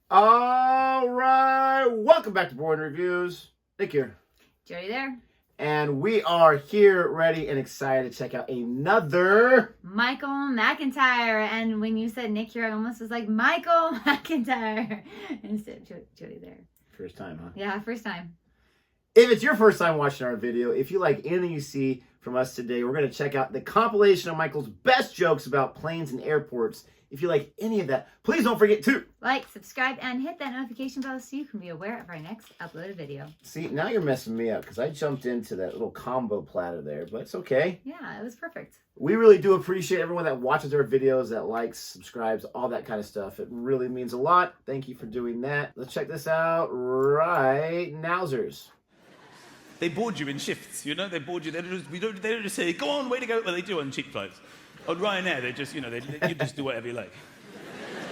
All right, welcome back to Boring Reviews. Nick here. Jodi there. And we are here ready and excited to check out another Michael McIntyre. And when you said Nick here, I almost was like, Michael McIntyre. Instead of Jodi there. First time, huh? Yeah, first time. If it's your first time watching our video, if you like anything you see from us today, we're going to check out the compilation of Michael's best jokes about planes and airports. If you like any of that, please don't forget to like, subscribe, and hit that notification bell so you can be aware of our next uploaded video. See, now you're messing me up because I jumped into that little combo platter there, but it's okay. Yeah, it was perfect. We really do appreciate everyone that watches our videos, that likes, subscribes, all that kind of stuff. It really means a lot. Thank you for doing that. Let's check this out right nowzers. They board you in shifts, you know? They board you. They don't just say, go on, way to go. Well, they do on cheap flights. On Ryanair, they just, you just do whatever you like.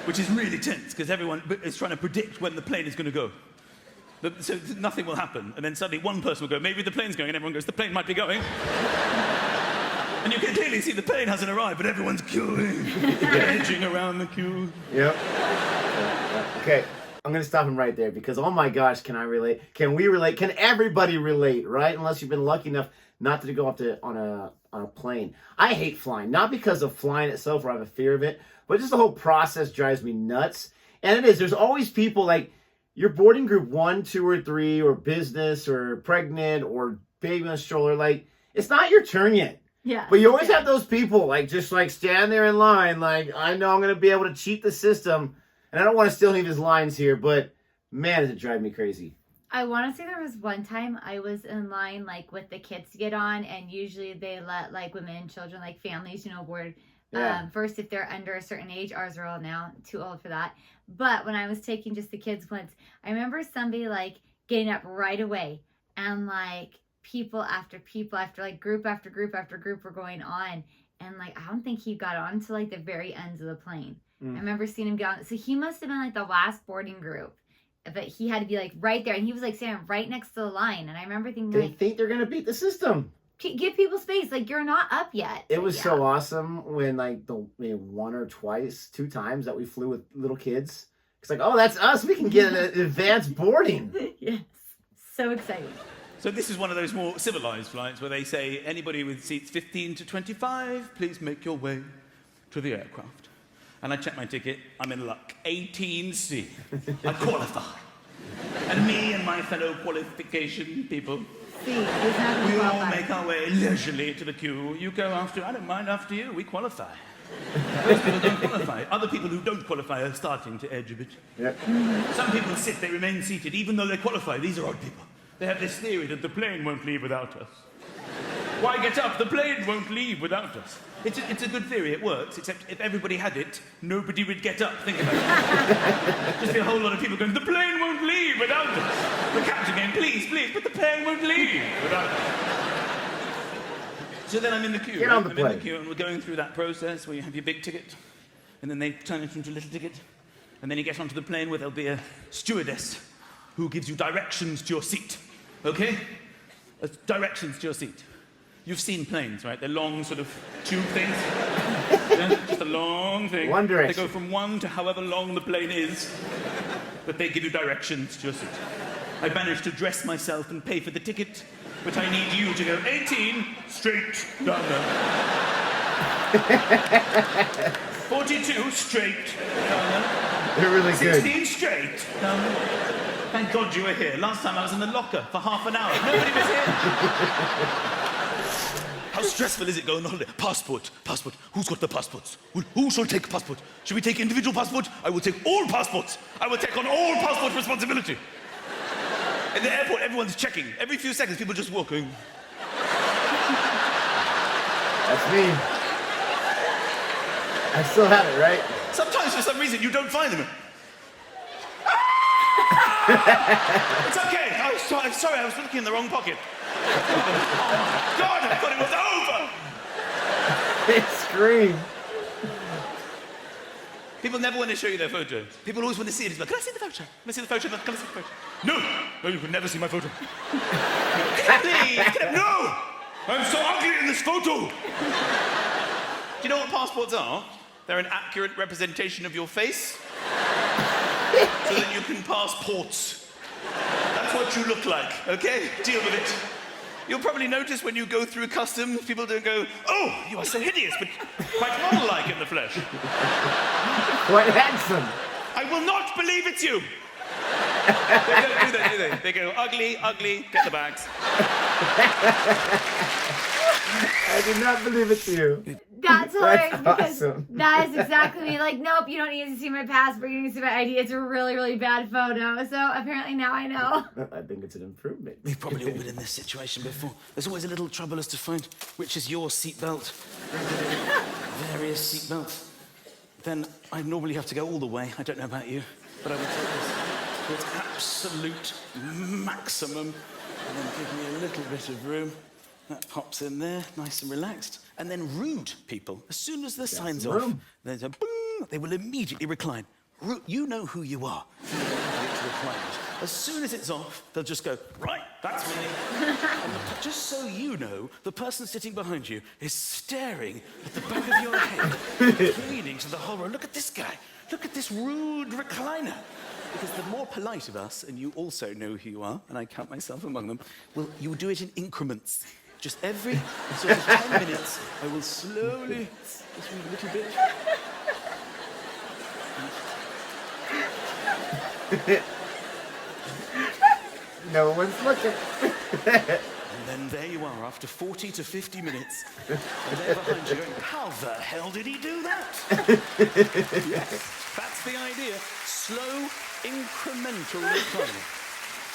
Which is really tense, because everyone is trying to predict when the plane is going to go. So nothing will happen. And then suddenly one person will go, maybe the plane's going, and everyone goes, the plane might be going. And you can clearly see the plane hasn't arrived, but everyone's queuing, edging around the queue. Yep. Okay. I'm going to stop him right there because, oh my gosh, can I relate? Can we relate? Can everybody relate, right? Unless you've been lucky enough not to go up on a plane. I hate flying, not because of flying itself or I have a fear of it, but just the whole process drives me nuts. And it is. There's always people like you're boarding group 1, 2, or 3, or business, or pregnant, or baby on a stroller. Like, it's not your turn yet. Yeah. But you always have those people, like, just like stand there in line, like, I know I'm going to be able to cheat the system. And I don't want to steal any of his lines here, but man, does it drive me crazy. I want to say there was one time I was in line, like, with the kids to get on, and usually they let, like, women and children, like, families, board first if they're under a certain age. Ours are all now too old for that. But when I was taking just the kids once, I remember somebody, like, getting up right away, and, like, people after, like, group after group after group were going on, and, like, I don't think he got on to, like, the very ends of the plane. I remember seeing him go on. So he must have been, like, the last boarding group. But he had to be, like, right there. And he was, like, standing right next to the line. And I remember thinking, they think they're going to beat the system. Give people space. Like, you're not up yet. It was so awesome when, like, one or twice, 2 times that we flew with little kids. It's like, oh, that's us. We can get an advanced boarding. Yes. So exciting. So this is one of those more civilized flights where they say, anybody with seats 15 to 25, please make your way to the aircraft. And I check my ticket, I'm in luck. 18C. I qualify. And me and my fellow qualification people, we all make our way leisurely to the queue. You go after, I don't mind after you, we qualify. Those people don't qualify. Other people who don't qualify are starting to edge a bit. Yep. Some people sit, they remain seated, even though they qualify. These are odd people. They have this theory that the plane won't leave without us. Why get up? The plane won't leave without us. It's a good theory, it works, except if everybody had it, nobody would get up. Think about it. Just be a whole lot of people going, the plane won't leave without us. The captain going, please, but the plane won't leave without us. So then I'm in the queue. Get on the plane. I'm in the queue, and we're going through that process where you have your big ticket, and then they turn it into a little ticket, and then you get onto the plane where there'll be a stewardess who gives you directions to your seat. Okay? Directions to your seat. You've seen planes, right? They're long sort of tube things. Yeah, just a long thing. One direction. They go from 1 to however long the plane is, but they give you directions to your seat. I managed to dress myself and pay for the ticket, but I need you to go 18 straight down there. 42 straight down there. They're really 16 good. straight down there. Thank God you were here. Last time I was in the locker for half an hour. Nobody was here. How stressful is it going on holiday? Passport. Who's got the passports? Who shall take passport? Should we take individual passport? I will take all passports. I will take on all passport responsibility. In the airport, everyone's checking. Every few seconds, people just walking. That's me. I still have it, right? Sometimes, for some reason, you don't find them. It's okay. I'm sorry, I was looking in the wrong pocket. Oh, God, I thought it was over. They scream. People never want to show you their photos. People always want to see it. It's like, can I see the photo? Can I see the photo? Can I see the photo? No, you can never see my photo. Please, no! I'm so ugly in this photo. Do you know what passports are? They're an accurate representation of your face. So that you can pass ports. That's what you look like, okay? Deal with it. You'll probably notice when you go through customs, people don't go, oh, you are so hideous, but quite model-like in the flesh. Quite handsome. I will not believe it's you. They don't do that, do they? They go, ugly, ugly, get the bags. I do not believe it's you. That's hilarious because awesome. that is exactly me. Like, nope, you don't need to see my passport, you need to see my ID. It's a really, really bad photo. So apparently now I know. I think it's an improvement. We've probably all been in this situation before. There's always a little trouble as to find which is your seatbelt. Various seatbelts. Then I normally have to go all the way. I don't know about you, but I would take this to its absolute maximum and then give me a little bit of room. That pops in there, nice and relaxed. And then rude people, as soon as the sign's off, there's a boom, they will immediately recline. You know who you are. As soon as it's off, they'll just go, right, that's me. Just so you know, the person sitting behind you is staring at the back of your head, pleading to the horror. Look at this guy. Look at this rude recliner. Because the more polite of us, and you also know who you are, and I count myself among them, you will do it in increments. Just every sort of 10 minutes, I will slowly, just move a little bit. No one's looking. And then there you are, after 40 to 50 minutes. And there behind you going, how the hell did he do that? Yes, that's the idea. Slow, incremental reclining.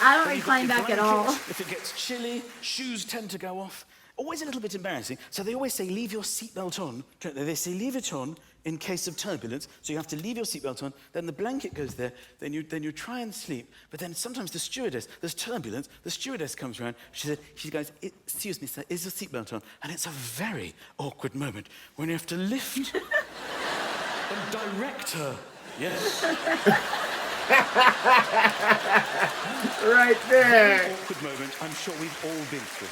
I don't recline back at all. If it gets chilly, shoes tend to go off. Always a little bit embarrassing. So they always say, leave your seatbelt on. They say, leave it on in case of turbulence. So you have to leave your seatbelt on. Then the blanket goes there. Then you try and sleep. But then sometimes the stewardess, there's turbulence. The stewardess comes around. She goes, excuse me, sir, is your seatbelt on? And it's a very awkward moment when you have to lift and direct her. Yes. Right there. Awkward moment I'm sure we've all been through.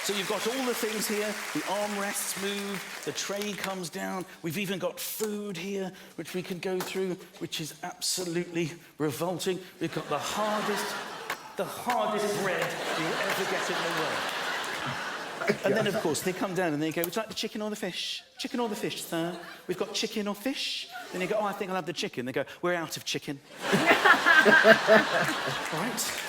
So you've got all the things here. The armrests move, the tray comes down. We've even got food here, which we can go through, which is absolutely revolting. We've got the hardest bread you'll ever get in the world. And then, of course, they come down and they go, would you like the chicken or the fish? Chicken or the fish, sir? We've got chicken or fish. Then you go, oh, I think I'll have the chicken. They go, we're out of chicken. All right,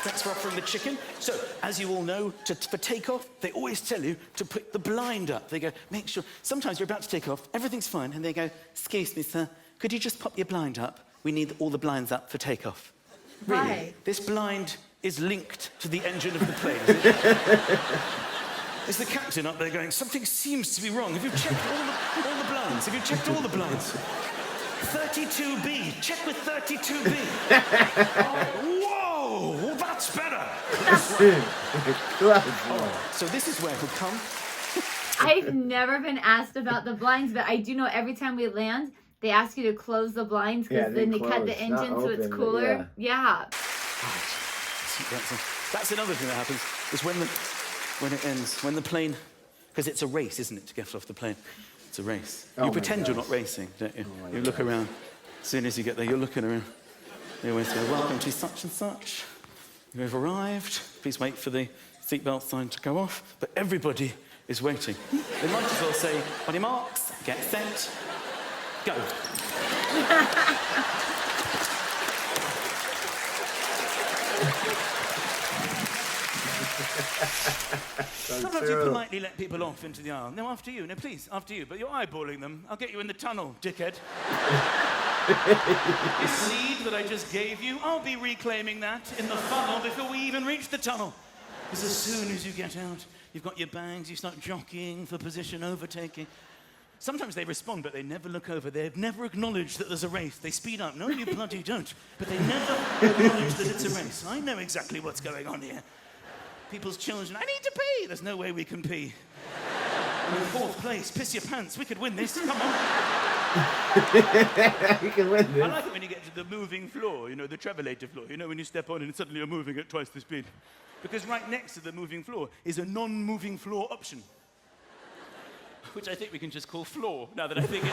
thanks for offering the chicken. So, as you all know, for takeoff, they always tell you to put the blind up. They go, make sure. Sometimes you're about to take off, everything's fine, and they go, excuse me, sir, could you just pop your blind up? We need all the blinds up for takeoff. Really? Why? This blind is linked to the engine of the plane, is it? Is the captain up there going, something seems to be wrong. Have you checked all the blinds? Have you checked all the blinds? 32B. Check with 32B. Whoa, that's better. So this is where he'll come. I've never been asked about the blinds, but I do know every time we land, they ask you to close the blinds because then they cut the engine so it's cooler. Yeah. That's another thing that happens, is when it ends, when the plane, because it's a race, isn't it, to get off the plane? It's a race. You pretend you're not racing, don't you? You look around. As soon as you get there, you're looking around. They always say, welcome to such and such. You have arrived. Please wait for the seatbelt sign to go off. But everybody is waiting. They might as well say, on your marks, get set, go. Sometimes you politely let people off into the aisle. No, after you. No, please, after you. But you're eyeballing them. I'll get you in the tunnel, dickhead. This lead that I just gave you, I'll be reclaiming that in the funnel before we even reach the tunnel. Because as soon as you get out, you've got your bags, you start jockeying for position, overtaking. Sometimes they respond, but they never look over. They've never acknowledged that there's a race. They speed up. No, you bloody don't. But they never acknowledge that it's a race. I know exactly what's going on here. People's children, I need to pee. There's no way we can pee. We're in fourth place. Piss your pants. We could win this. Come on. We can win this. I like it when you get to the moving floor, you know, the travelator floor. You know, when you step on and suddenly you're moving at twice the speed. Because right next to the moving floor is a non-moving floor option. Which I think we can just call floor, now that I think it.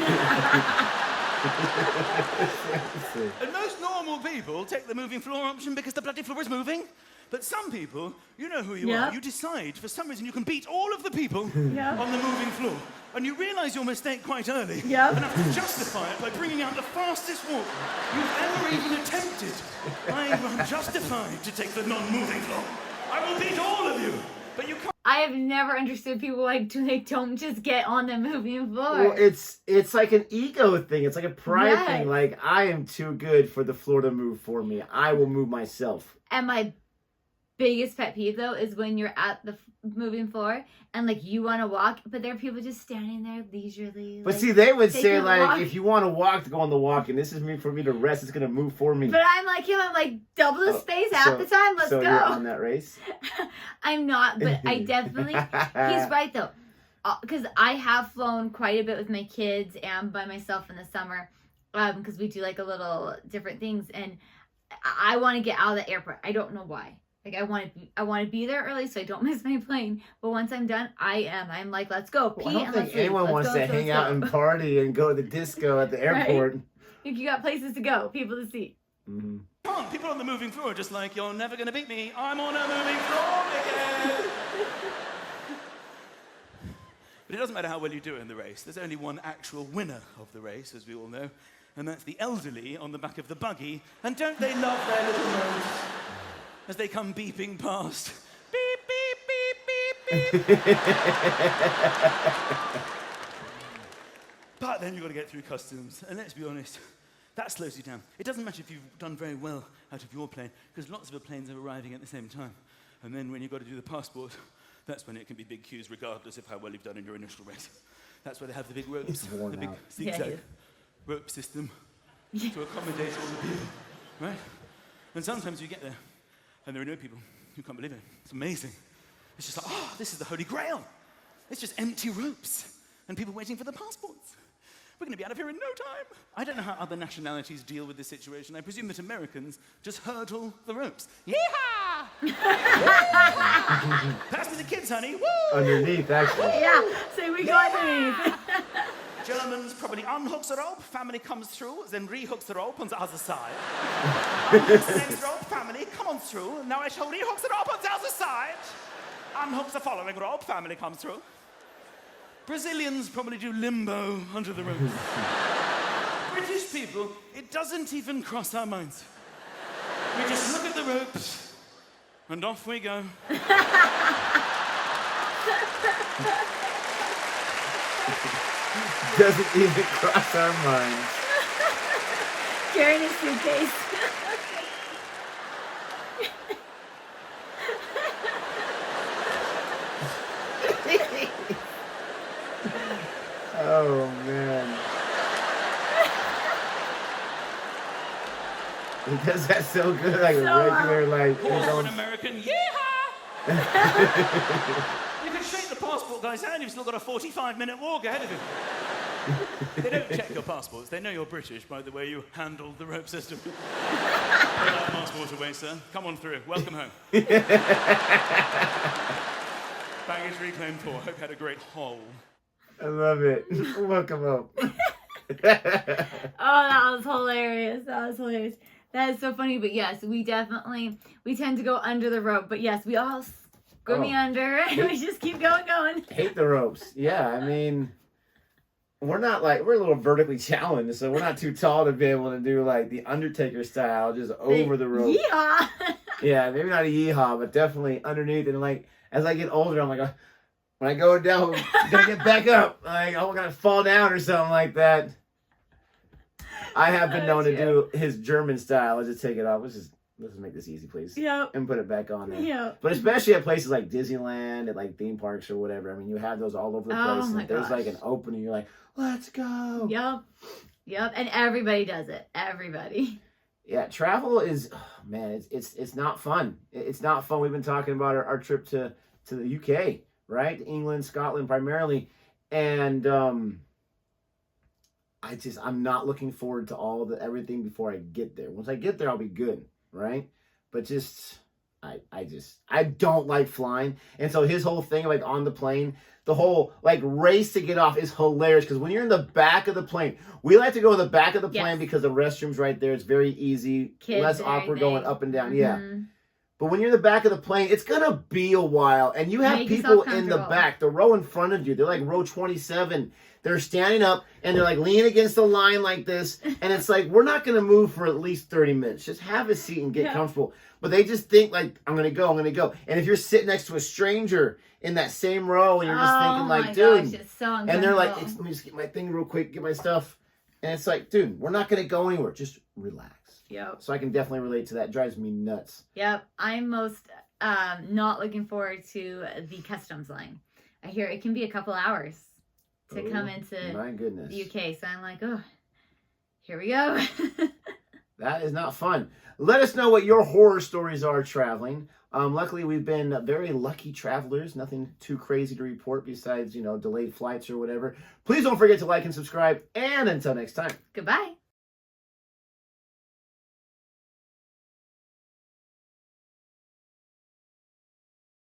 And most normal people take the moving floor option because the bloody floor is moving. But some people, you know who you are. You decide, for some reason, you can beat all of the people on the moving floor. And you realise your mistake quite early. And have to justify it by bringing out the fastest walk you've ever even attempted. I am justified to take the non-moving floor. I will beat all of you. But you can't. I have never understood people like don't just get on the moving floor. Well, it's like an ego thing. It's like a pride thing. Like, I am too good for the floor to move for me. I will move myself. And my biggest pet peeve, though, is when you're at the moving floor and, like, you want to walk, but there are people just standing there leisurely. But like, see, they would say, like, walk. if you want to walk, to go on the walk, and this is me for me to rest, it's going to move for me. But I'm like, I'm like, double the space half the time. Let's so go. You're on that race? I'm not, but I definitely, he's right, though. Because I have flown quite a bit with my kids and by myself in the summer, because we do, like, a little different things, and I want to get out of the airport. I don't know why. Like, I want to be there early so I don't miss my plane. But once I'm done, I'm like, let's go. Well, I don't think anyone wants to hang out and party and go to the disco at the airport. Right? You got places to go, people to see. Mm-hmm. Come on, people on the moving floor are just like, you're never going to beat me. I'm on a moving floor again. But it doesn't matter how well you do in the race. There's only one actual winner of the race, as we all know. And that's the elderly on the back of the buggy. And don't they love their little nose? As they come beeping past. Beep, beep, beep, beep, beep. But then you've got to get through customs. And let's be honest, that slows you down. It doesn't matter if you've done very well out of your plane, because lots of the planes are arriving at the same time. And then when you've got to do the passport, that's when it can be big queues, regardless of how well you've done in your initial race. That's where they have the big ropes, the big zigzag rope system to accommodate all the people, right? And sometimes you get there, and there are no people. You can't believe it. It's amazing. It's just like, oh, this is the Holy Grail. It's just empty ropes and people waiting for the passports. We're going to be out of here in no time. I don't know how other nationalities deal with this situation. I presume that Americans just hurdle the ropes. Yeehaw! Pass me the kids, honey. Woo! Underneath, actually. Yeah, so we go underneath. Germans probably unhooks the rope, family comes through, then rehooks the rope on the other side. Unhooks the next rope, family, come on through. Now I shall rehooks the rope on the other side. Unhooks the following rope, family comes through. Brazilians probably do limbo under the ropes. British people, it doesn't even cross our minds. We just look at the ropes, and off we go. Doesn't even cross our minds. Carrying a suitcase. Oh, man. He does that so good, like a regular, like... Or an American, yeehaw! You can shake the passport guy's hand, you've still got a 45-minute walk ahead of you. They don't check your passports. They know you're British by the way you handle the rope system. Put that passport away, sir. Come on through. Welcome home. Baggage reclaimed 4. Hope you had a great haul. I love it. Welcome home. Oh, that was hilarious. That is so funny. But yes, we tend to go under the rope. But yes, we all scrimmy under and we just keep going. Hate the ropes. Yeah, I mean... we're a little vertically challenged, so we're not too tall to be able to do like the Undertaker style, just over the rope. Yeehaw! Yeah, maybe not a yeehaw, but definitely underneath. And like, as I get older, I'm like, when I go down, I'm gonna get back up. Like, I'm gonna fall down or something like that. I have been known to do his German style. Let's just take it off. Let's just make this easy, please. Yep. And put it back on there. Yep. But especially at places like Disneyland, at like theme parks or whatever. I mean, you have those all over the place. Oh my and there's gosh. like an opening. You're like, let's go. Yep. And everybody does it. Everybody. Yeah, travel is, man, it's not fun. It's not fun. We've been talking about our trip to the UK, right? England, Scotland primarily. And I'm not looking forward to everything before I get there. Once I get there, I'll be good, right? But I don't like flying. And so his whole thing, like on the plane, the whole like race to get off is hilarious because when you're in the back of the plane, we like to go in the back of the plane because the restroom's right there. It's very easy, Kids less and awkward everything. going up and down. Yeah. But when you're in the back of the plane, it's going to be a while. And you have Make people yourself in the comfortable. back, the row in front of you. They're like row 27. They're standing up and they're like leaning against the line like this. And it's like, we're not going to move for at least 30 minutes. Just have a seat and get comfortable. But they just think like, I'm going to go. And if you're sitting next to a stranger in that same row and you're just thinking like, dude. Gosh, it's so uncomfortable. And they're like, let me just get my thing real quick, get my stuff. And it's like, dude, we're not going to go anywhere. Just relax. Yep. So I can definitely relate to that. It drives me nuts. Yep. I'm most not looking forward to the customs line. I hear it can be a couple hours to come into my goodness. the UK. So I'm like, oh, here we go. That is not fun. Let us know what your horror stories are traveling. Luckily, we've been very lucky travelers. Nothing too crazy to report besides, delayed flights or whatever. Please don't forget to like and subscribe. And until next time. Goodbye.